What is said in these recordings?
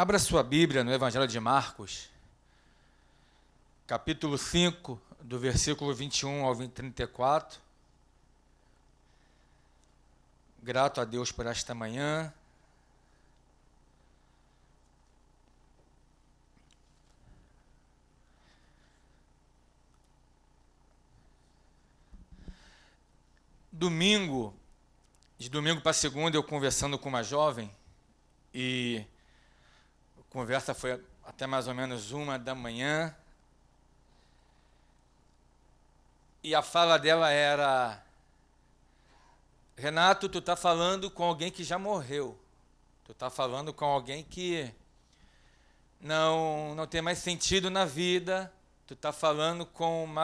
Abra sua Bíblia no Evangelho de Marcos, capítulo 5, do versículo 21 ao 34. Grato a Deus por esta manhã. De domingo para segunda, eu conversando com uma jovem, e a conversa foi até mais ou menos 1h, e a fala dela era: Renato, tu está falando com alguém que já morreu, tu está falando com alguém que não tem mais sentido na vida, tu está falando com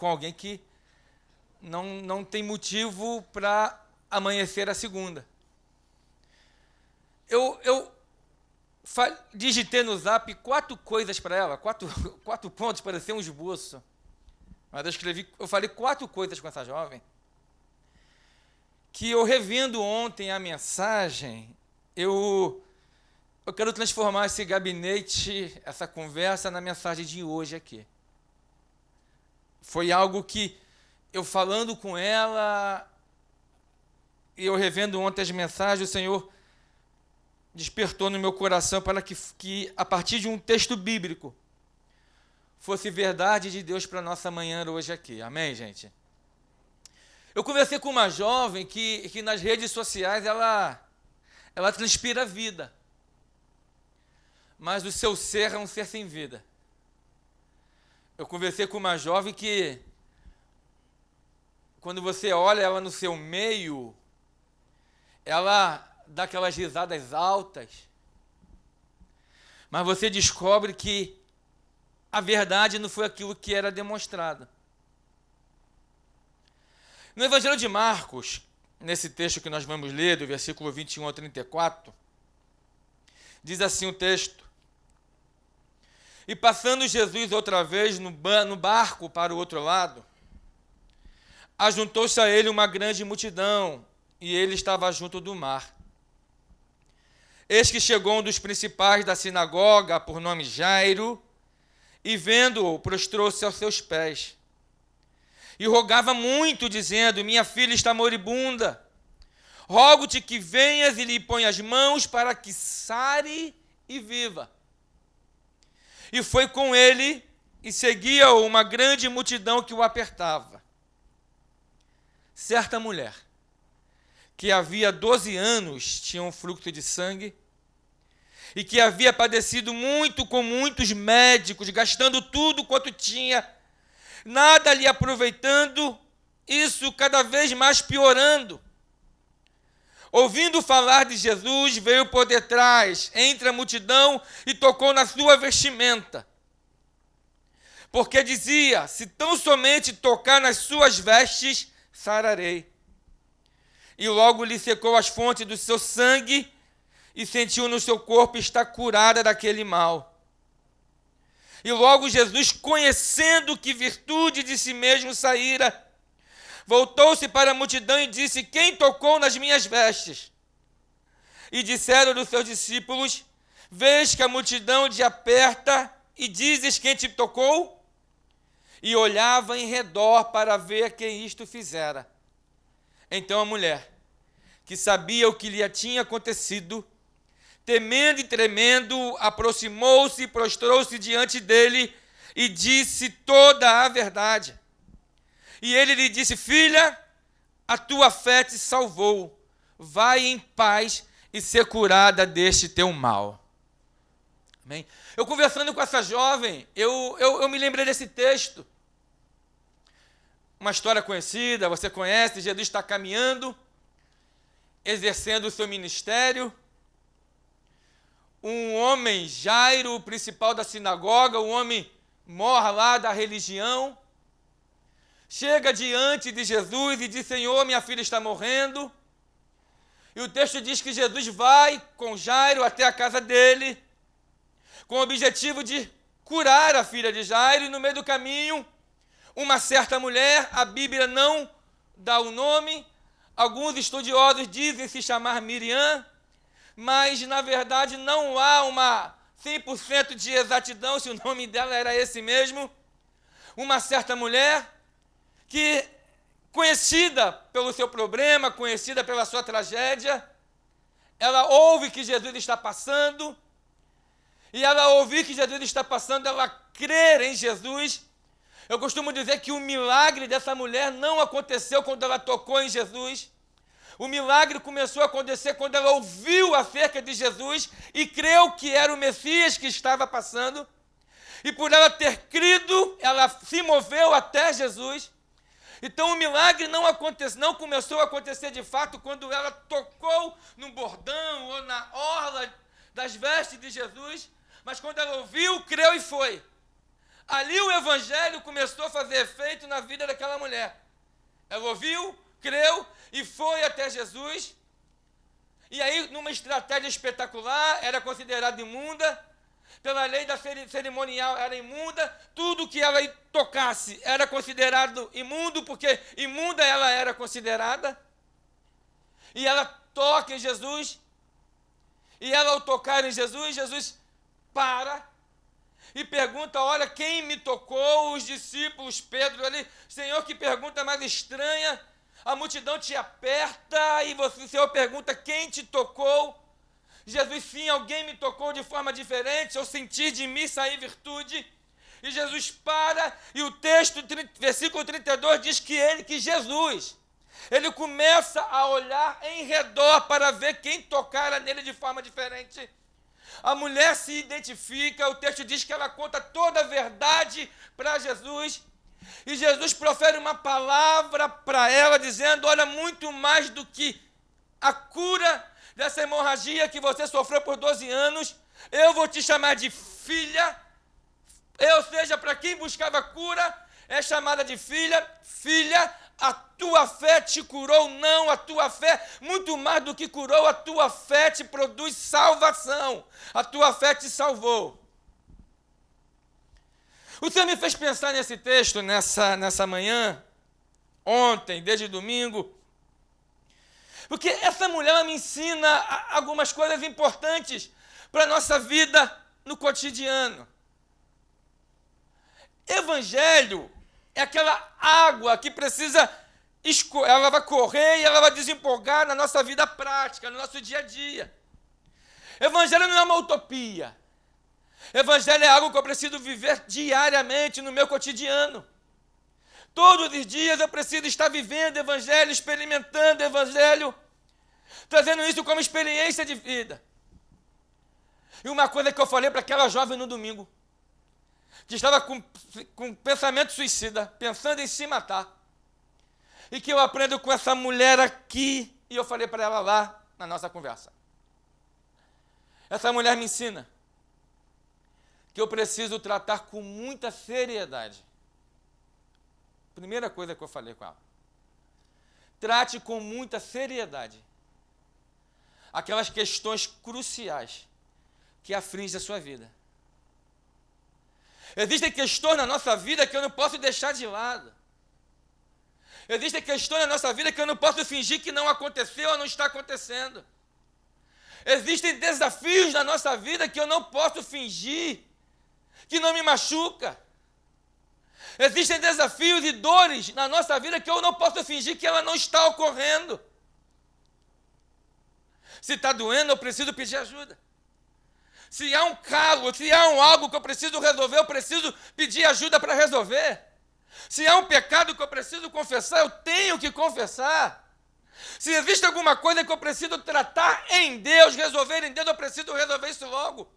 alguém que não tem motivo para amanhecer a segunda. Eu digitei no Zap 4 coisas para ela, quatro pontos, parecia um esboço. Mas eu falei 4 coisas com essa jovem, que eu revendo ontem a mensagem, eu quero transformar esse gabinete, essa conversa, na mensagem de hoje aqui. Foi algo que eu falando com ela, e eu revendo ontem as mensagens, o Senhor despertou no meu coração para que a partir de um texto bíblico, fosse verdade de Deus para a nossa manhã hoje aqui. Amém, gente? Eu conversei com uma jovem que nas redes sociais ela transpira vida, mas o seu ser é um ser sem vida. Eu conversei com uma jovem que, quando você olha ela no seu meio, ela dá aquelas risadas altas, mas você descobre que a verdade não foi aquilo que era demonstrado. No Evangelho de Marcos, nesse texto que nós vamos ler, do versículo 21 ao 34, diz assim o texto: E passando Jesus outra vez no barco para o outro lado, ajuntou-se a ele uma grande multidão, e ele estava junto do mar. Eis que chegou um dos principais da sinagoga, por nome Jairo, e vendo-o, prostrou-se aos seus pés. E rogava muito, dizendo: Minha filha está moribunda. Rogo-te que venhas e lhe ponhas as mãos para que sare e viva. E foi com ele, e seguia-o uma grande multidão que o apertava. Certa mulher, que havia 12 anos tinha um fluxo de sangue, e que havia padecido muito com muitos médicos, gastando tudo quanto tinha, nada lhe aproveitando, isso cada vez mais piorando. Ouvindo falar de Jesus, veio por detrás, entre a multidão, e tocou na sua vestimenta. Porque dizia: se tão somente tocar nas suas vestes, sararei. E logo lhe secou as fontes do seu sangue, e sentiu no seu corpo estar curada daquele mal. E logo Jesus, conhecendo que virtude de si mesmo saíra, voltou-se para a multidão e disse: Quem tocou nas minhas vestes? E disseram os seus discípulos: Vês que a multidão te aperta e dizes: Quem te tocou? E olhava em redor para ver quem isto fizera. Então a mulher, que sabia o que lhe tinha acontecido, temendo e tremendo, aproximou-se e prostrou-se diante dele e disse toda a verdade. E ele lhe disse: Filha, a tua fé te salvou. Vai em paz e ser curada deste teu mal. Amém? Eu conversando com essa jovem, eu me lembrei desse texto. Uma história conhecida, você conhece, Jesus está caminhando, exercendo o seu ministério. Um homem, Jairo, o principal da sinagoga, um homem mor lá da religião, chega diante de Jesus e diz: Senhor, minha filha está morrendo. E o texto diz que Jesus vai com Jairo até a casa dele, com o objetivo de curar a filha de Jairo, e no meio do caminho, uma certa mulher, a Bíblia não dá o nome, alguns estudiosos dizem se chamar Miriam, mas na verdade não há uma 100% de exatidão se o nome dela era esse mesmo. Uma certa mulher que, conhecida pelo seu problema, conhecida pela sua tragédia, ela ouve que Jesus está passando, e ela ouvir que Jesus está passando, ela crer em Jesus. Eu costumo dizer que o milagre dessa mulher não aconteceu quando ela tocou em Jesus. O milagre começou a acontecer quando ela ouviu acerca de Jesus e creu que era o Messias que estava passando. E por ela ter crido, ela se moveu até Jesus. Então o milagre não começou a acontecer de fato quando ela tocou no bordão ou na orla das vestes de Jesus, mas quando ela ouviu, creu e foi. Ali o evangelho começou a fazer efeito na vida daquela mulher. Ela ouviu, creu e foi até Jesus. E aí, numa estratégia espetacular, era considerada imunda. Pela lei da cerimonial era imunda, tudo que ela tocasse era considerado imundo, porque imunda ela era considerada. E ela toca em Jesus, e ela ao tocar em Jesus, Jesus para e pergunta, olha, quem me tocou? Os discípulos, Pedro ali, Senhor, que pergunta mais estranha, a multidão te aperta e o Senhor pergunta, quem te tocou? Jesus, sim, alguém me tocou de forma diferente, eu senti de mim sair virtude. E Jesus para, e o texto, versículo 32, diz que Jesus, ele começa a olhar em redor para ver quem tocara nele de forma diferente. A mulher se identifica, o texto diz que ela conta toda a verdade para Jesus. E Jesus profere uma palavra para ela, dizendo, olha, muito mais do que a cura dessa hemorragia que você sofreu por 12 anos, eu vou te chamar de filha. Ou seja, para quem buscava cura, é chamada de filha. Filha, a tua fé te curou. Não, a tua fé, muito mais do que curou, a tua fé te produz salvação. A tua fé te salvou. O Senhor me fez pensar nesse texto, nessa manhã, ontem, desde domingo, porque essa mulher ela me ensina algumas coisas importantes para a nossa vida no cotidiano. Evangelho é aquela água que precisa, ela vai correr e ela vai desempolgar na nossa vida prática, no nosso dia a dia. Evangelho não é uma utopia. Evangelho é algo que eu preciso viver diariamente no meu cotidiano. Todos os dias eu preciso estar vivendo Evangelho, experimentando Evangelho, trazendo isso como experiência de vida. E uma coisa que eu falei para aquela jovem no domingo, que estava com pensamento suicida, pensando em se matar, e que eu aprendo com essa mulher aqui, e eu falei para ela lá na nossa conversa. Essa mulher me ensina que eu preciso tratar com muita seriedade. Primeira coisa que eu falei com ela. Trate com muita seriedade aquelas questões cruciais que afligem a sua vida. Existem questões na nossa vida que eu não posso deixar de lado. Existem questões na nossa vida que eu não posso fingir que não aconteceu ou não está acontecendo. Existem desafios na nossa vida que eu não posso fingir que não me machuca. Existem desafios e dores na nossa vida que eu não posso fingir que ela não está ocorrendo. Se está doendo, eu preciso pedir ajuda. Se há um calo, se há algo que eu preciso resolver, eu preciso pedir ajuda para resolver. Se há um pecado que eu preciso confessar, eu tenho que confessar. Se existe alguma coisa que eu preciso tratar em Deus, resolver em Deus, eu preciso resolver isso logo.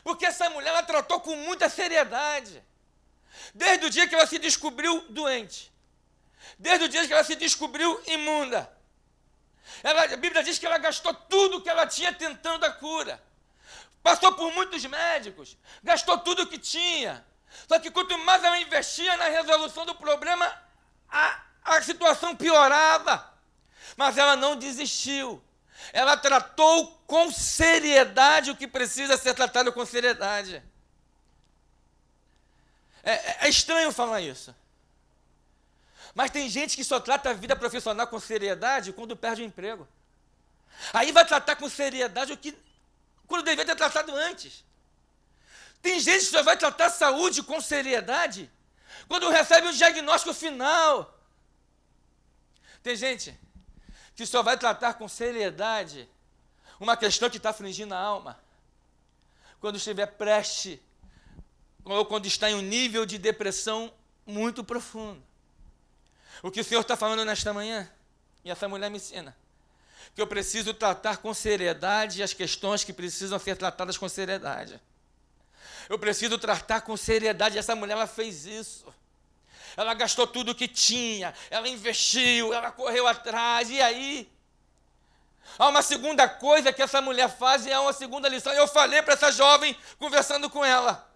Porque essa mulher, ela tratou com muita seriedade. Desde o dia que ela se descobriu doente. Desde o dia que ela se descobriu imunda. A Bíblia diz que ela gastou tudo que ela tinha tentando a cura. Passou por muitos médicos. Gastou tudo que tinha. Só que quanto mais ela investia na resolução do problema, a situação piorava. Mas ela não desistiu. Ela tratou com seriedade o que precisa ser tratado com seriedade. É estranho falar isso. Mas tem gente que só trata a vida profissional com seriedade quando perde o emprego. Aí vai tratar com seriedade o que quando deveria ter tratado antes. Tem gente que só vai tratar saúde com seriedade quando recebe um diagnóstico final. Tem gente que só vai tratar com seriedade uma questão que está afligindo a alma quando estiver prestes ou quando está em um nível de depressão muito profundo. O que o Senhor está falando nesta manhã, e essa mulher me ensina, que eu preciso tratar com seriedade as questões que precisam ser tratadas com seriedade. Eu preciso tratar com seriedade. Essa mulher, ela fez isso. Ela gastou tudo o que tinha, ela investiu, ela correu atrás, e aí? Há uma segunda coisa que essa mulher faz, e há uma segunda lição. Eu falei para essa jovem, conversando com ela: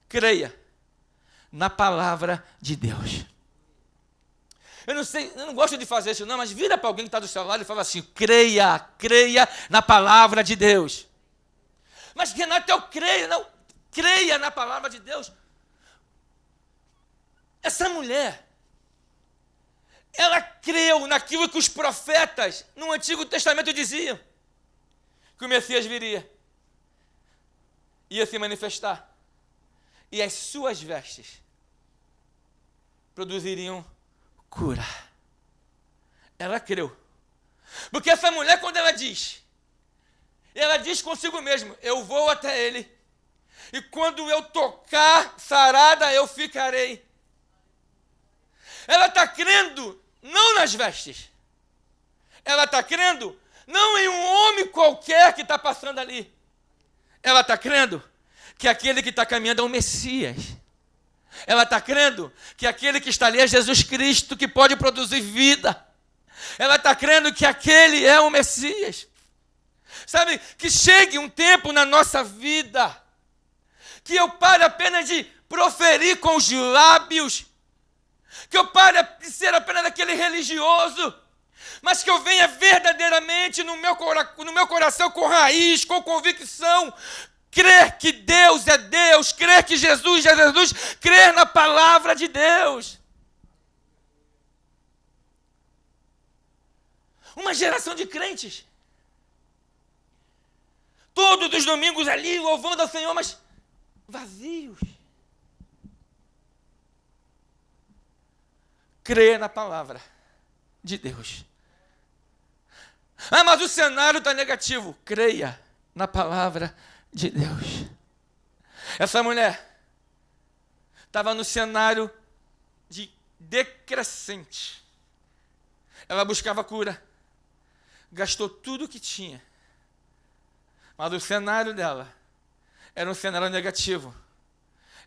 creia na palavra de Deus. Eu não sei, eu não gosto de fazer isso não, mas vira para alguém que está do seu lado e fala assim: creia na palavra de Deus. Mas Renato, eu creio, não, creia na palavra de Deus. Essa mulher, ela creu naquilo que os profetas no Antigo Testamento diziam, que o Messias viria, ia se manifestar, e as suas vestes produziriam cura. Ela creu. Porque essa mulher, quando ela diz consigo mesma: eu vou até ele, e quando eu tocar sarada, eu ficarei. Ela está crendo não nas vestes. Ela está crendo não em um homem qualquer que está passando ali. Ela está crendo que aquele que está caminhando é o Messias. Ela está crendo que aquele que está ali é Jesus Cristo, que pode produzir vida. Ela está crendo que aquele é o Messias. Sabe, que chegue um tempo na nossa vida que eu pare apenas de proferir com os lábios, que eu pare de ser apenas aquele religioso, mas que eu venha verdadeiramente no meu coração, com raiz, com convicção, crer que Deus é Deus, crer que Jesus é Jesus, crer na palavra de Deus. Uma geração de crentes, todos os domingos ali, louvando ao Senhor, mas vazios. Crer na palavra de Deus. Ah, mas o cenário está negativo. Creia na palavra de Deus. Essa mulher estava no cenário de decrescente. Ela buscava cura. Gastou tudo o que tinha. Mas o cenário dela era um cenário negativo.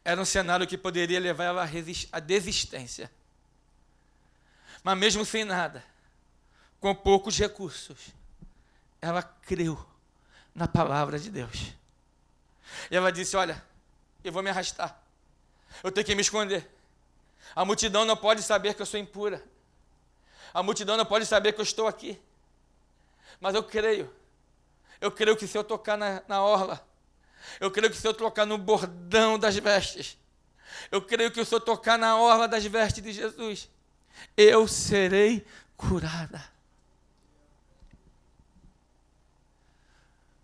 Era um cenário que poderia levar ela à desistência. Mas mesmo sem nada, com poucos recursos, ela creu na palavra de Deus. E ela disse: olha, eu vou me arrastar. Eu tenho que me esconder. A multidão não pode saber que eu sou impura. A multidão não pode saber que eu estou aqui. Mas eu creio. Eu creio que se eu tocar na orla, eu creio que se eu tocar no bordão das vestes, eu creio que se eu tocar na orla das vestes de Jesus, eu serei curada.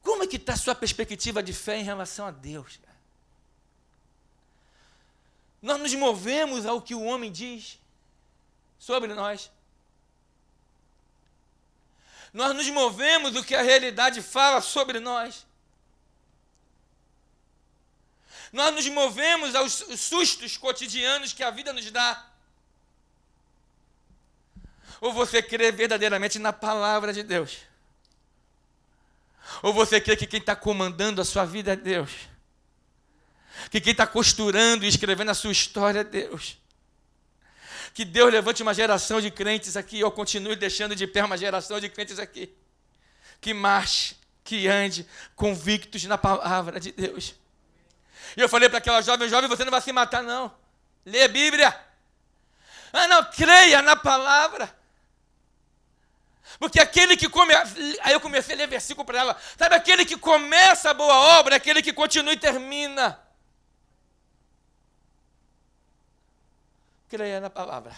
Como é que está a sua perspectiva de fé em relação a Deus? Nós nos movemos ao que o homem diz sobre nós. Nós nos movemos o que a realidade fala sobre nós. Nós nos movemos aos sustos cotidianos que a vida nos dá. Ou você crê verdadeiramente na palavra de Deus? Ou você crê que quem está comandando a sua vida é Deus? Que quem está costurando e escrevendo a sua história é Deus? Que Deus levante uma geração de crentes aqui, ou continue deixando de pé uma geração de crentes aqui, que marche, que ande convictos na palavra de Deus. E eu falei para aquela jovem: você não vai se matar não. Lê a Bíblia. Ah não, creia na palavra. Porque aquele que aí eu comecei a ler versículo para ela. Sabe, aquele que começa a boa obra é aquele que continua e termina. Creia na palavra.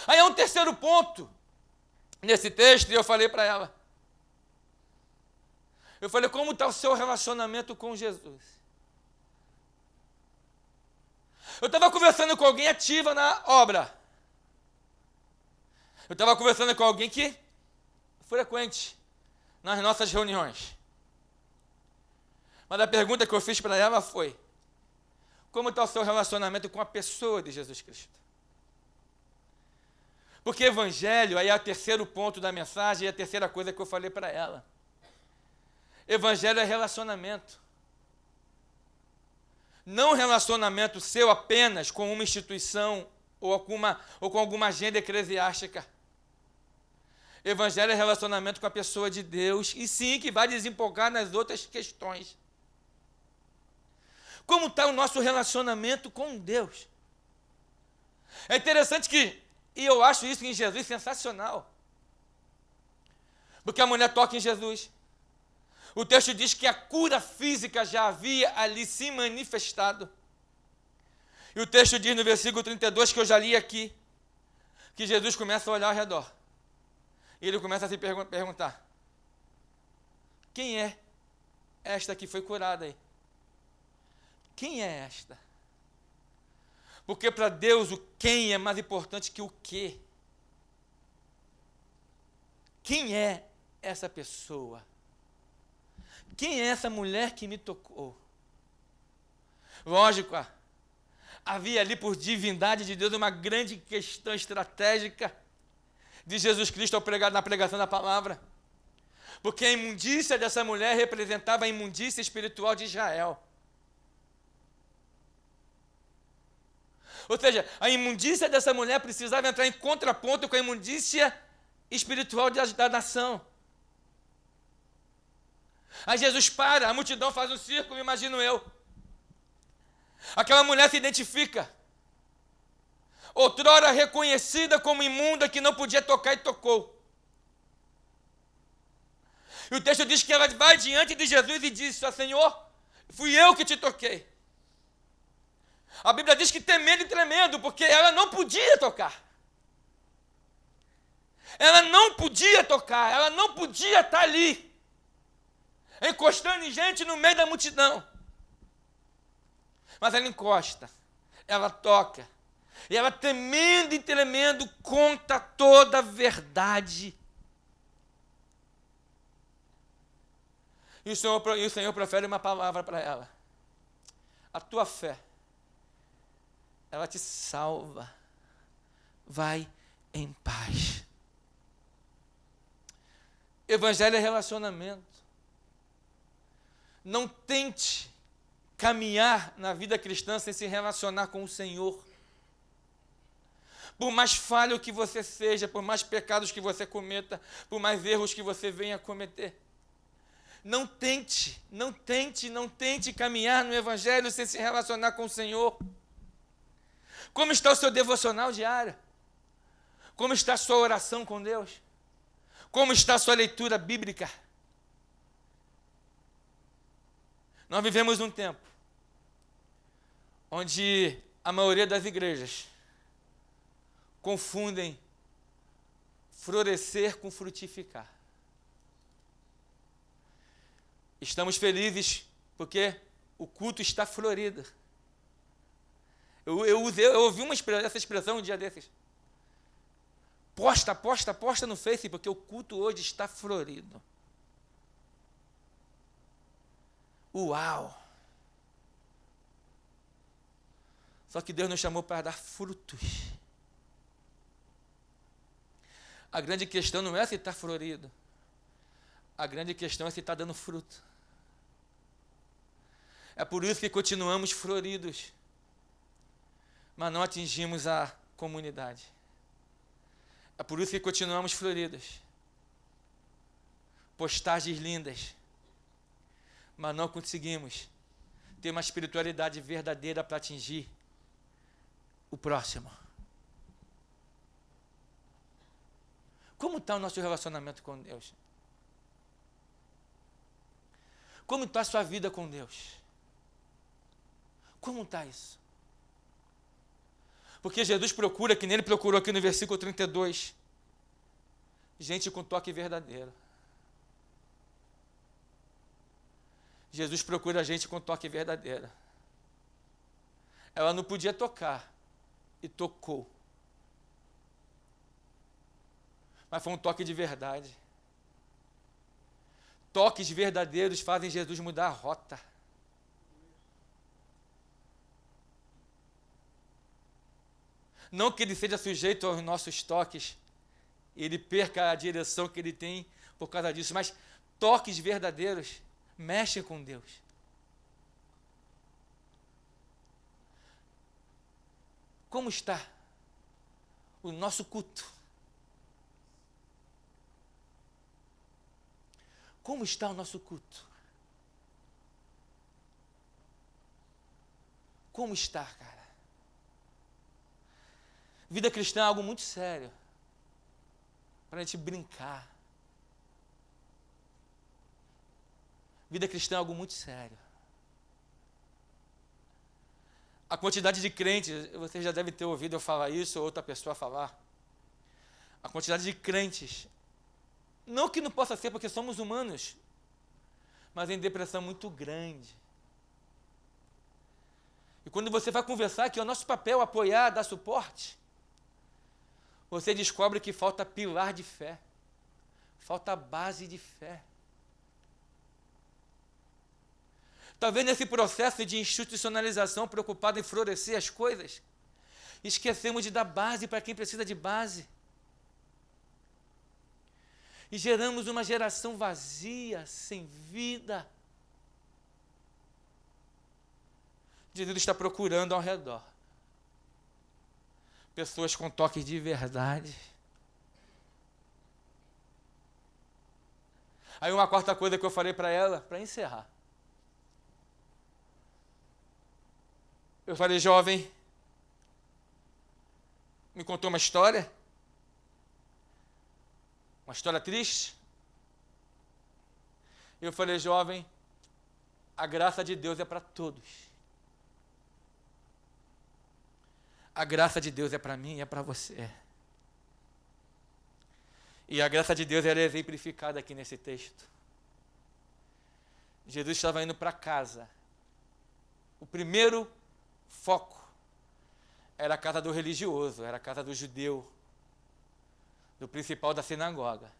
Aí é um terceiro ponto nesse texto e eu falei para ela. Eu falei, como está o seu relacionamento com Jesus? Eu estava conversando com alguém ativa na obra. Eu estava conversando com alguém que é frequente nas nossas reuniões. Mas a pergunta que eu fiz para ela foi, como está o seu relacionamento com a pessoa de Jesus Cristo? Porque evangelho, aí é o terceiro ponto da mensagem e a terceira coisa que eu falei para ela. Evangelho é relacionamento. Não relacionamento seu apenas com uma instituição ou com alguma agenda eclesiástica. Evangelho é relacionamento com a pessoa de Deus e sim, que vai desembocar nas outras questões. Como está o nosso relacionamento com Deus? É interessante e eu acho isso em Jesus sensacional. Porque a mulher toca em Jesus. O texto diz que a cura física já havia ali se manifestado. E o texto diz no versículo 32, que eu já li aqui, que Jesus começa a olhar ao redor. E ele começa a se perguntar, quem é esta que foi curada aí? Quem é esta? Porque para Deus o quem é mais importante que o que. Quem é essa pessoa? Quem é essa mulher que me tocou? Lógico, havia ali por divindade de Deus uma grande questão estratégica de Jesus Cristo na pregação da palavra. Porque a imundícia dessa mulher representava a imundícia espiritual de Israel. Ou seja, a imundícia dessa mulher precisava entrar em contraponto com a imundícia espiritual da nação. Aí Jesus para, a multidão faz um círculo, imagino eu. Aquela mulher se identifica. Outrora reconhecida como imunda, que não podia tocar e tocou. E o texto diz que ela vai diante de Jesus e diz, Senhor, fui eu que te toquei. A Bíblia diz que temendo e tremendo, porque ela não podia tocar. Ela não podia tocar, ela não podia estar ali, encostando em gente no meio da multidão. Mas ela encosta, ela toca, e ela temendo e tremendo conta toda a verdade. E o Senhor profere uma palavra para ela. A tua fé, ela te salva. Vai em paz. Evangelho é relacionamento. Não tente caminhar na vida cristã sem se relacionar com o Senhor. Por mais falho que você seja, por mais pecados que você cometa, por mais erros que você venha a cometer, não tente caminhar no Evangelho sem se relacionar com o Senhor. Como está o seu devocional diário? Como está a sua oração com Deus? Como está a sua leitura bíblica? Nós vivemos num tempo onde a maioria das igrejas confundem florescer com frutificar. Estamos felizes porque o culto está florido. Eu ouvi essa expressão um dia desses. Posta no Face, porque o culto hoje está florido. Uau! Só que Deus nos chamou para dar frutos. A grande questão não é se está florido. A grande questão é se está dando fruto. É por isso que continuamos floridos, mas não atingimos a comunidade. É por isso que continuamos floridos. Postagens lindas, mas não conseguimos ter uma espiritualidade verdadeira para atingir o próximo. Como está o nosso relacionamento com Deus? Como está a sua vida com Deus? Como está isso? Porque Jesus procura, que nem ele procurou aqui no versículo 32, Gente com toque verdadeiro. Jesus procura gente com toque verdadeiro. Ela não podia tocar, e tocou. Mas foi um toque de verdade. Toques verdadeiros fazem Jesus mudar a rota. Não que ele seja sujeito aos nossos toques, ele perca a direção que ele tem por causa disso, mas toques verdadeiros mexem com Deus. Como está o nosso culto? Como está o nosso culto? Como está, cara? Vida cristã é algo muito sério, para a gente brincar. Vida cristã é algo muito sério. A quantidade de crentes, você já deve ter ouvido eu falar isso, ou outra pessoa falar. A quantidade de crentes, não que não possa ser porque somos humanos, mas em depressão muito grande. E quando você vai conversar, que é o nosso papel apoiar, dar suporte, você descobre que falta pilar de fé, falta base de fé. Talvez nesse processo de institucionalização, preocupado em florescer as coisas, esquecemos de dar base para quem precisa de base. E geramos uma geração vazia, sem vida. Jesus está procurando ao redor pessoas com toque de verdade. Aí uma quarta coisa que eu falei para ela, para encerrar. Eu falei, jovem, me contou uma história triste. Eu falei, jovem, a graça de Deus é para todos. A graça de Deus é para mim e é para você. E a graça de Deus era exemplificada aqui nesse texto. Jesus estava indo para casa. O primeiro foco era a casa do religioso, era a casa do judeu, do principal da sinagoga.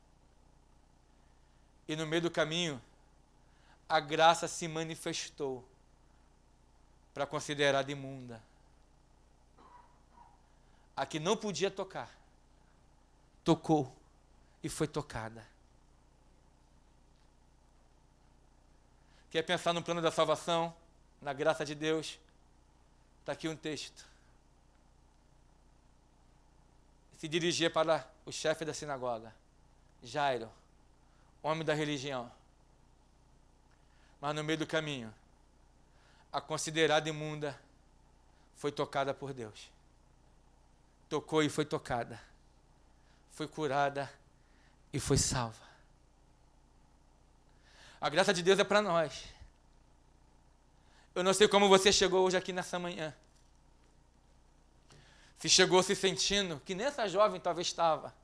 E no meio do caminho, a graça se manifestou para considerada imunda. A que não podia tocar, tocou e foi tocada. Quer pensar no plano da salvação, na graça de Deus? Está aqui um texto. Se dirigia para o chefe da sinagoga, Jairo, homem da religião. Mas no meio do caminho, a considerada imunda foi tocada por Deus. Tocou e foi tocada. Foi curada e foi salva. A graça de Deus é para nós. Eu não sei como você chegou hoje aqui nessa manhã. Se chegou se sentindo, que nem essa jovem talvez estava.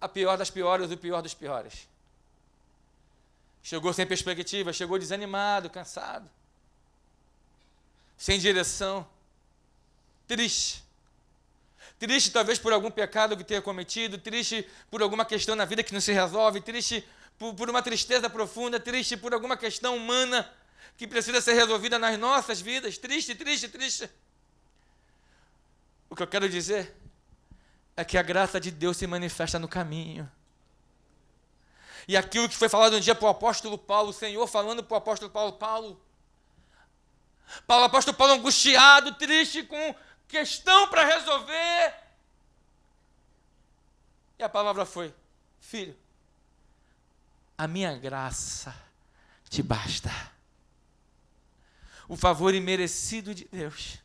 A pior das piores, o pior dos piores. Chegou sem perspectiva, chegou desanimado, cansado. Sem direção. Triste. Triste talvez por algum pecado que tenha cometido, triste por alguma questão na vida que não se resolve, triste por uma tristeza profunda, triste por alguma questão humana que precisa ser resolvida nas nossas vidas. Triste, triste, triste. O que eu quero dizer é que a graça de Deus se manifesta no caminho. E aquilo que foi falado um dia para o apóstolo Paulo, o Senhor falando para o apóstolo Paulo, apóstolo Paulo angustiado, triste, com questão para resolver. E a palavra foi, filho, a minha graça te basta. O favor imerecido de Deus,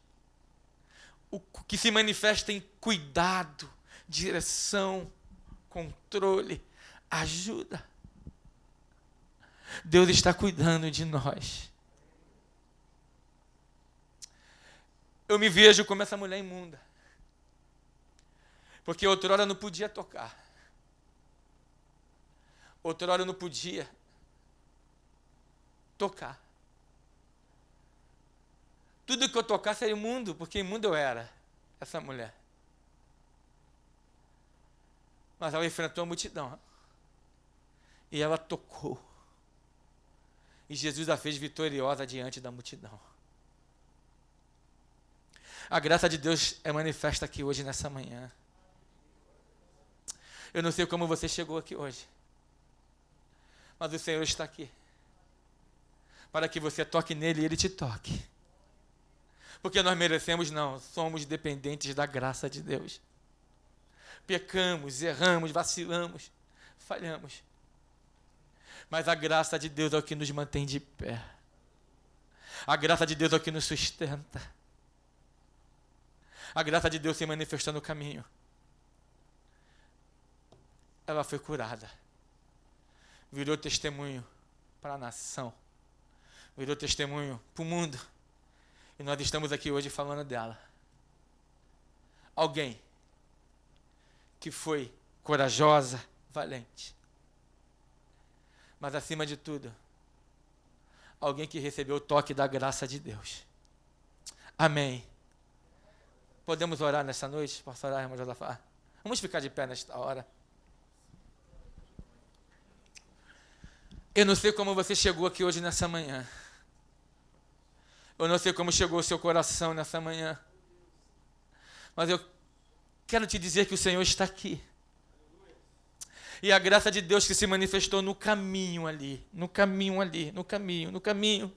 o que se manifesta em cuidado, direção, controle, ajuda. Deus está cuidando de nós. Eu me vejo como essa mulher imunda. Porque outrora não podia tocar. Outrora não podia tocar. Tudo que eu tocasse era imundo, porque imundo eu era, essa mulher. Mas ela enfrentou a multidão. E ela tocou. E Jesus a fez vitoriosa diante da multidão. A graça de Deus é manifesta aqui hoje, nessa manhã. Eu não sei como você chegou aqui hoje. Mas o Senhor está aqui. Para que você toque nele e ele te toque. Porque nós merecemos, não. Somos dependentes da graça de Deus. Pecamos, erramos, vacilamos, falhamos. Mas a graça de Deus é o que nos mantém de pé. A graça de Deus é o que nos sustenta. A graça de Deus se manifestou no caminho. Ela foi curada. Virou testemunho para a nação. Virou testemunho para o mundo. E nós estamos aqui hoje falando dela. Alguém que foi corajosa, valente. Mas acima de tudo, alguém que recebeu o toque da graça de Deus. Amém. Podemos orar nessa noite? Posso orar, irmão Josafá? Vamos ficar de pé nesta hora. Eu não sei como você chegou aqui hoje nessa manhã. Eu não sei como chegou o seu coração nessa manhã. Mas eu quero te dizer que o Senhor está aqui. E a graça de Deus que se manifestou no caminho ali. No caminho ali, no caminho, no caminho.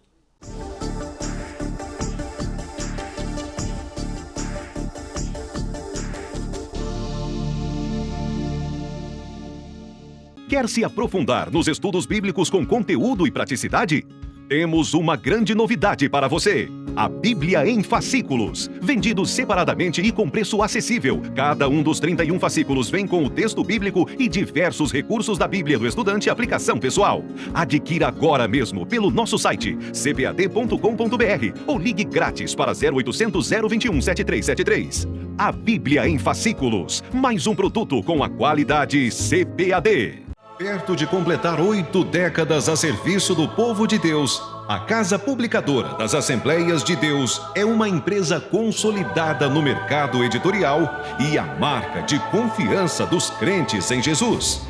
Quer se aprofundar nos estudos bíblicos com conteúdo e praticidade? Temos uma grande novidade para você. A Bíblia em fascículos, vendidos separadamente e com preço acessível. Cada um dos 31 fascículos vem com o texto bíblico e diversos recursos da Bíblia do estudante e aplicação pessoal. Adquira agora mesmo pelo nosso site cpad.com.br ou ligue grátis para 0800 021 7373. A Bíblia em fascículos, mais um produto com a qualidade CPAD. Perto de completar 8 décadas a serviço do povo de Deus, a Casa Publicadora das Assembleias de Deus é uma empresa consolidada no mercado editorial e a marca de confiança dos crentes em Jesus.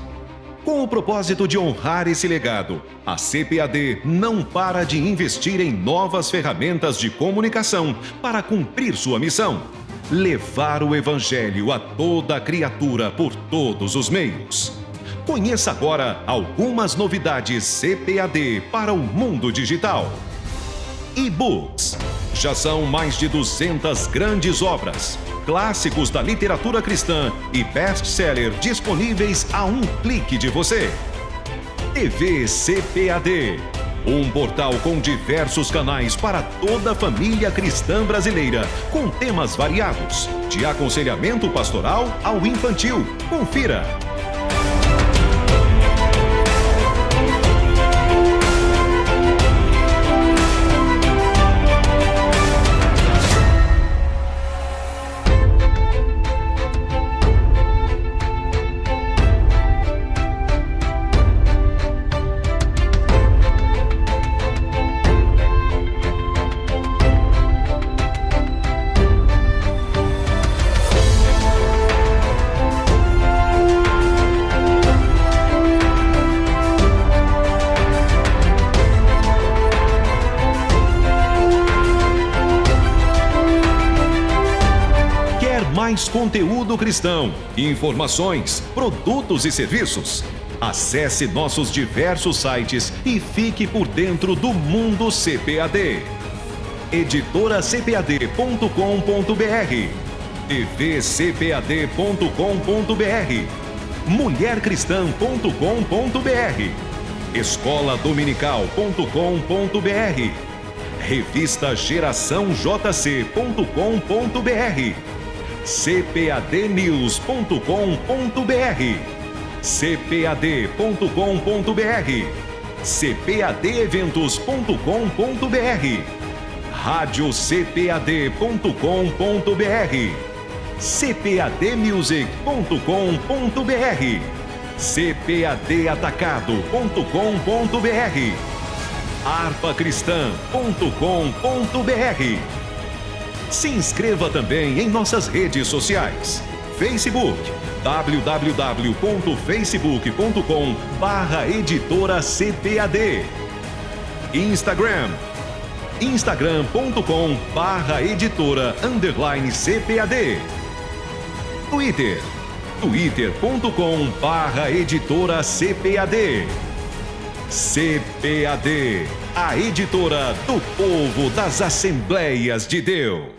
Com o propósito de honrar esse legado, a CPAD não para de investir em novas ferramentas de comunicação para cumprir sua missão: levar o Evangelho a toda criatura por todos os meios. Conheça agora algumas novidades CPAD para o mundo digital. E-books. Já são mais de 200 grandes obras, clássicos da literatura cristã e best-seller disponíveis a um clique de você. TV CPAD. Um portal com diversos canais para toda a família cristã brasileira, com temas variados, de aconselhamento pastoral ao infantil. Confira! Mais conteúdo cristão, informações, produtos e serviços. Acesse nossos diversos sites e fique por dentro do mundo CPAD. editoracpad.com.br, tvcpad.com.br, mulhercristã.com.br, escoladominical.com.br, revistajeraçãojc.com.br, cpadnews.com.br, cpad.com.br, cpadeventos.com.br, radiocpad.com.br, cpadmusic.com.br, cpadatacado.com.br, arpacristã.com.br. Se inscreva também em nossas redes sociais. Facebook, www.facebook.com/editora CPAD. Instagram, instagram.com/editora_CPAD. Twitter, twitter.com/editora CPAD. CPAD, a editora do povo das Assembleias de Deus.